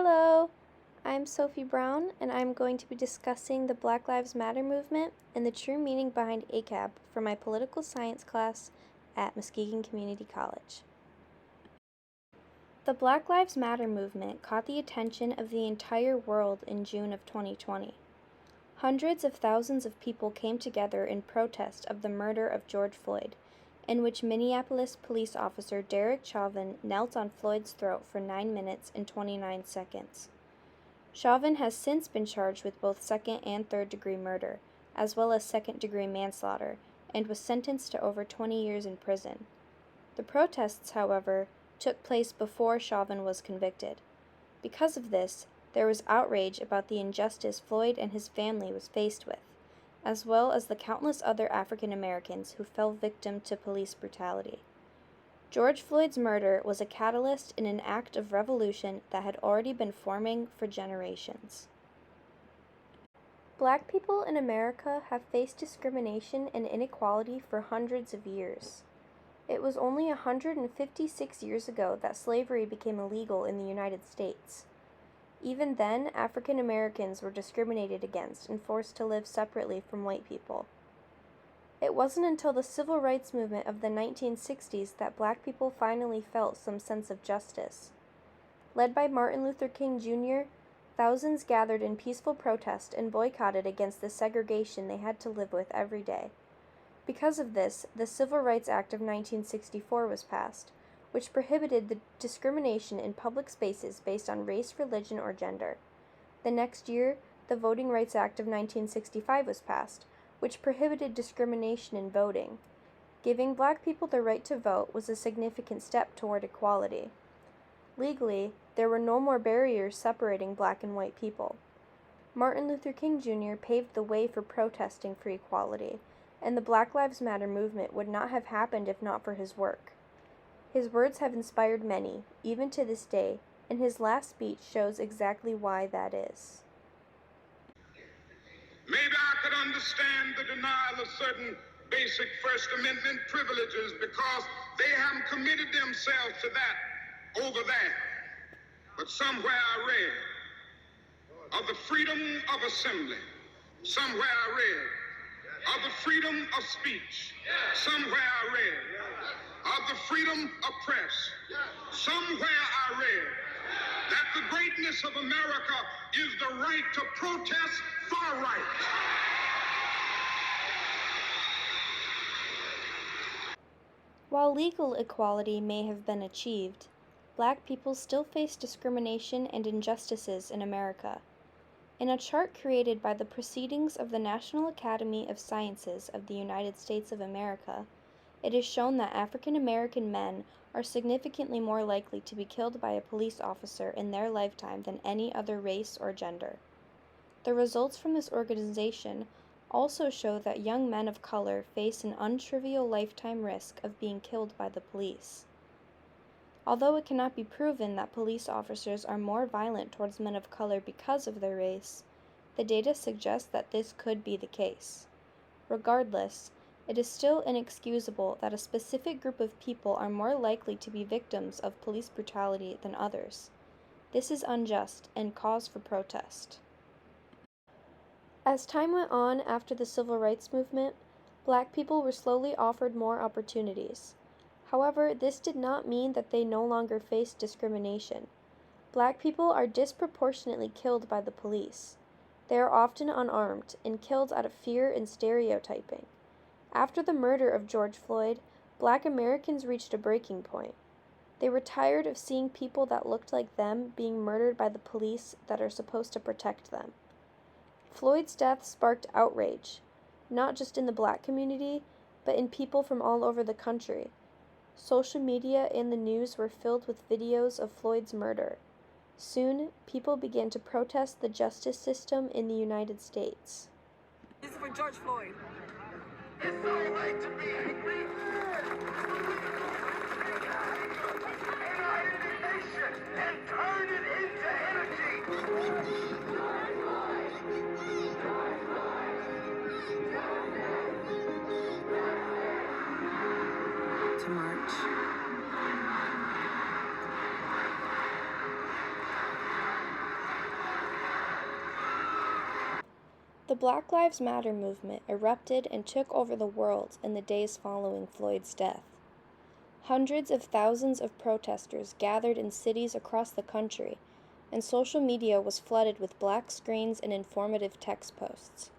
Hello, I'm Sophie Brown, and I'm going to be discussing the Black Lives Matter movement and the true meaning behind ACAB for my political science class at Muskegon Community College. The Black Lives Matter movement caught the attention of the entire world in June of 2020. Hundreds of thousands of people came together in protest of the murder of George Floyd, in which Minneapolis police officer Derek Chauvin knelt on Floyd's throat for 9 minutes and 29 seconds. Chauvin has since been charged with both second and third-degree murder, as well as second-degree manslaughter, and was sentenced to over 20 years in prison. The protests, however, took place before Chauvin was convicted. Because of this, there was outrage about the injustice Floyd and his family was faced with, as well as the countless other African Americans who fell victim to police brutality. George Floyd's murder was a catalyst in an act of revolution that had already been forming for generations. Black people in America have faced discrimination and inequality for hundreds of years. It was only 156 years ago that slavery became illegal in the United States. Even then, African Americans were discriminated against and forced to live separately from white people. It wasn't until the civil rights movement of the 1960s that black people finally felt some sense of justice. Led by Martin Luther King Jr., thousands gathered in peaceful protest and boycotted against the segregation they had to live with every day. Because of this, the Civil Rights Act of 1964 was passed, which prohibited the discrimination in public spaces based on race, religion, or gender. The next year, the Voting Rights Act of 1965 was passed, which prohibited discrimination in voting. Giving black people the right to vote was a significant step toward equality. Legally, there were no more barriers separating black and white people. Martin Luther King Jr. paved the way for protesting for equality, and the Black Lives Matter movement would not have happened if not for his work. His words have inspired many, even to this day, and his last speech shows exactly why that is. Maybe I could understand the denial of certain basic First Amendment privileges because they haven't committed themselves to that over there. But somewhere I read of the freedom of assembly. Somewhere I read of the freedom of speech. Somewhere I read of the freedom of press. Somewhere I read that the greatness of America is the right to protest far right. While legal equality may have been achieved, black people still face discrimination and injustices in America. In a chart created by the Proceedings of the National Academy of Sciences of the United States of America, it is shown that African American men are significantly more likely to be killed by a police officer in their lifetime than any other race or gender. The results from this organization also show that young men of color face an untrivial lifetime risk of being killed by the police. Although it cannot be proven that police officers are more violent towards men of color because of their race, the data suggests that this could be the case. Regardless, it is still inexcusable that a specific group of people are more likely to be victims of police brutality than others. This is unjust and cause for protest. As time went on after the civil rights movement, black people were slowly offered more opportunities. However, this did not mean that they no longer faced discrimination. Black people are disproportionately killed by the police. They are often unarmed and killed out of fear and stereotyping. After the murder of George Floyd, black Americans reached a breaking point. They were tired of seeing people that looked like them being murdered by the police that are supposed to protect them. Floyd's death sparked outrage, not just in the black community, but in people from all over the country. Social media and the news were filled with videos of Floyd's murder. Soon, people began to protest the justice system in the United States. This is for George Floyd. It's our right to be angry. In our indignation and turn it into energy. To march. The Black Lives Matter movement erupted and took over the world in the days following Floyd's death. Hundreds of thousands of protesters gathered in cities across the country, and social media was flooded with black screens and informative text posts.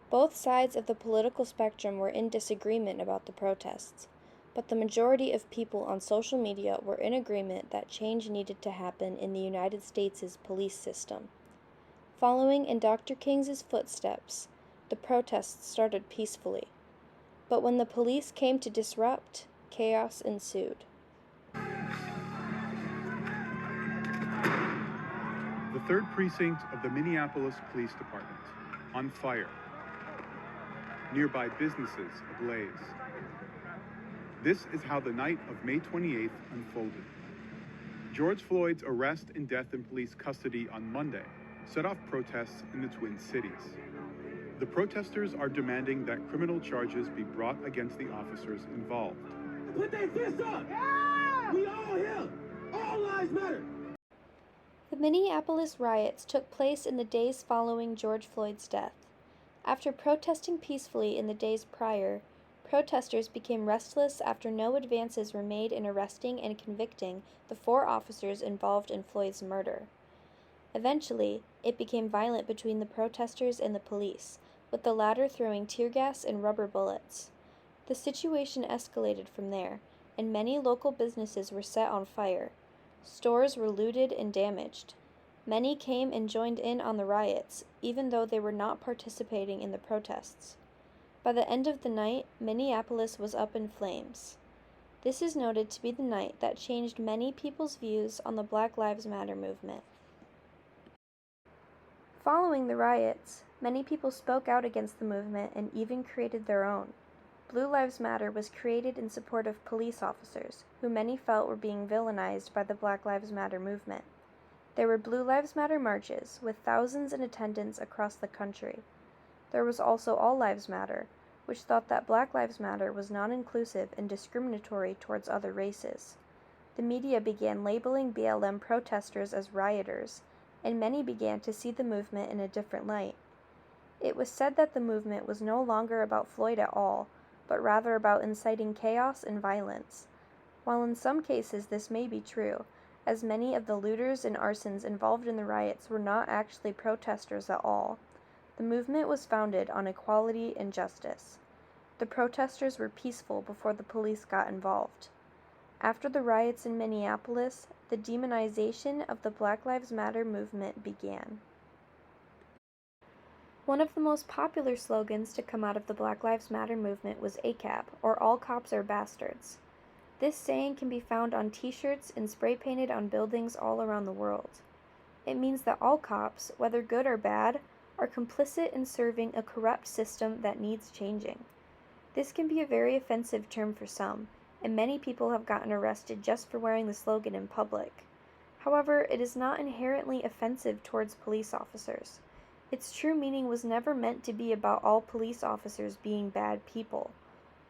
Both sides of the political spectrum were in disagreement about the protests, but the majority of people on social media were in agreement that change needed to happen in the United States' police system. Following in Dr. King's footsteps, the protests started peacefully. But when the police came to disrupt, chaos ensued. The 3rd Precinct of the Minneapolis Police Department, on fire. Nearby businesses ablaze. This is how the night of May 28th unfolded. George Floyd's arrest and death in police custody on Monday set off protests in the Twin Cities. The protesters are demanding that criminal charges be brought against the officers involved. Put their fists up! Yeah! We all here! All lives matter! The Minneapolis riots took place in the days following George Floyd's death. After protesting peacefully in the days prior, protesters became restless after no advances were made in arresting and convicting the 4 officers involved in Floyd's murder. Eventually, it became violent between the protesters and the police, with the latter throwing tear gas and rubber bullets. The situation escalated from there, and many local businesses were set on fire. Stores were looted and damaged. Many came and joined in on the riots, even though they were not participating in the protests. By the end of the night, Minneapolis was up in flames. This is noted to be the night that changed many people's views on the Black Lives Matter movement. Following the riots, many people spoke out against the movement and even created their own. Blue Lives Matter was created in support of police officers, who many felt were being villainized by the Black Lives Matter movement. There were Blue Lives Matter marches, with thousands in attendance across the country. There was also All Lives Matter, which thought that Black Lives Matter was non-inclusive and discriminatory towards other races. The media began labeling BLM protesters as rioters, and many began to see the movement in a different light. It was said that the movement was no longer about Floyd at all, but rather about inciting chaos and violence. While in some cases this may be true, as many of the looters and arsons involved in the riots were not actually protesters at all. The movement was founded on equality and justice. The protesters were peaceful before the police got involved. After the riots in Minneapolis, the demonization of the Black Lives Matter movement began. One of the most popular slogans to come out of the Black Lives Matter movement was ACAB, or All Cops Are Bastards. This saying can be found on t-shirts and spray painted on buildings all around the world. It means that all cops, whether good or bad, are complicit in serving a corrupt system that needs changing. This can be a very offensive term for some, and many people have gotten arrested just for wearing the slogan in public. However, it is not inherently offensive towards police officers. Its true meaning was never meant to be about all police officers being bad people,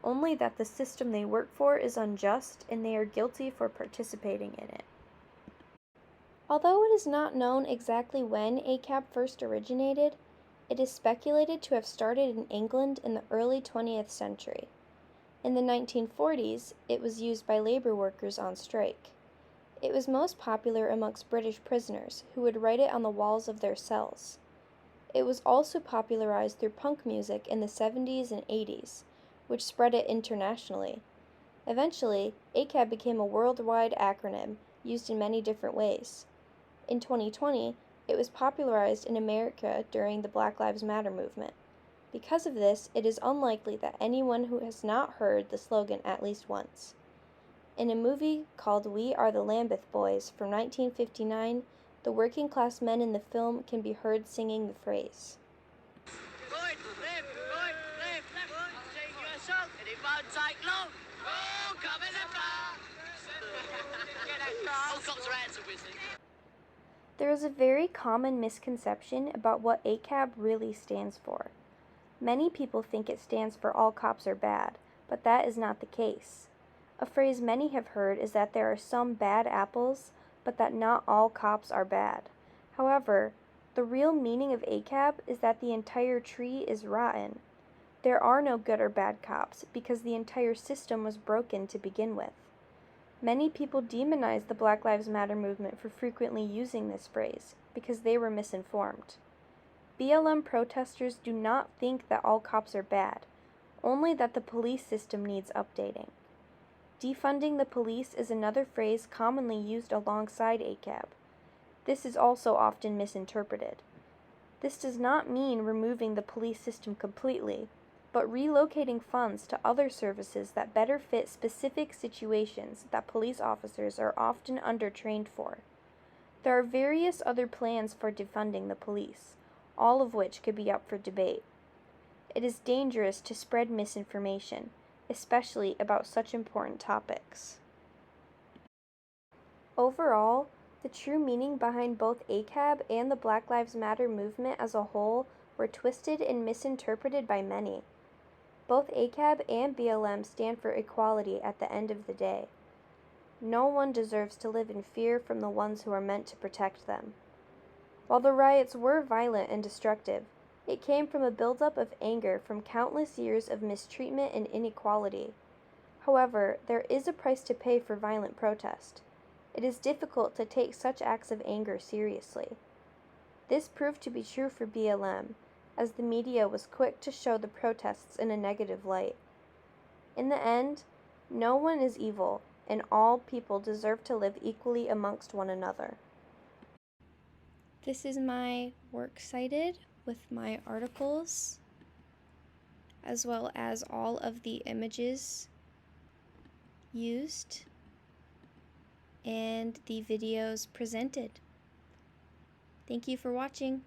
only that the system they work for is unjust and they are guilty for participating in it. Although it is not known exactly when ACAB first originated, it is speculated to have started in England in the early 20th century. In the 1940s, it was used by labor workers on strike. It was most popular amongst British prisoners, who would write it on the walls of their cells. It was also popularized through punk music in the 70s and 80s, which spread it internationally. Eventually, ACAB became a worldwide acronym used in many different ways. In 2020, it was popularized in America during the Black Lives Matter movement. Because of this, it is unlikely that anyone who has not heard the slogan at least once. In a movie called We Are the Lambeth Boys from 1959, the working class men in the film can be heard singing the phrase. Right, left, sing your song, and it won't take long. Oh, come in the car. All cops are handsome, Whistling. There is a very common misconception about what ACAB really stands for. Many people think it stands for All Cops Are Bad, but that is not the case. A phrase many have heard is that there are some bad apples, but that not all cops are bad. However, The real meaning of ACAB is that the entire tree is rotten. There are no good or bad cops because the entire system was broken to begin with. Many people demonize the Black Lives Matter movement for frequently using this phrase because they were misinformed. BLM protesters do not think that all cops are bad, only that the police system needs updating. Defunding the police is another phrase commonly used alongside ACAB. This is also often misinterpreted. This does not mean removing the police system completely, but relocating funds to other services that better fit specific situations that police officers are often undertrained for. There are various other plans for defunding the police, all of which could be up for debate. It is dangerous to spread misinformation, especially about such important topics. Overall, the true meaning behind both ACAB and the Black Lives Matter movement as a whole were twisted and misinterpreted by many. Both ACAB and BLM stand for equality at the end of the day. No one deserves to live in fear from the ones who are meant to protect them. While the riots were violent and destructive, it came from a buildup of anger from countless years of mistreatment and inequality. However, there is a price to pay for violent protest. It is difficult to take such acts of anger seriously. This proved to be true for BLM, as the media was quick to show the protests in a negative light. In the end, no one is evil, and all people deserve to live equally amongst one another. This is my works cited with my articles, as well as all of the images used and the videos presented. Thank you for watching.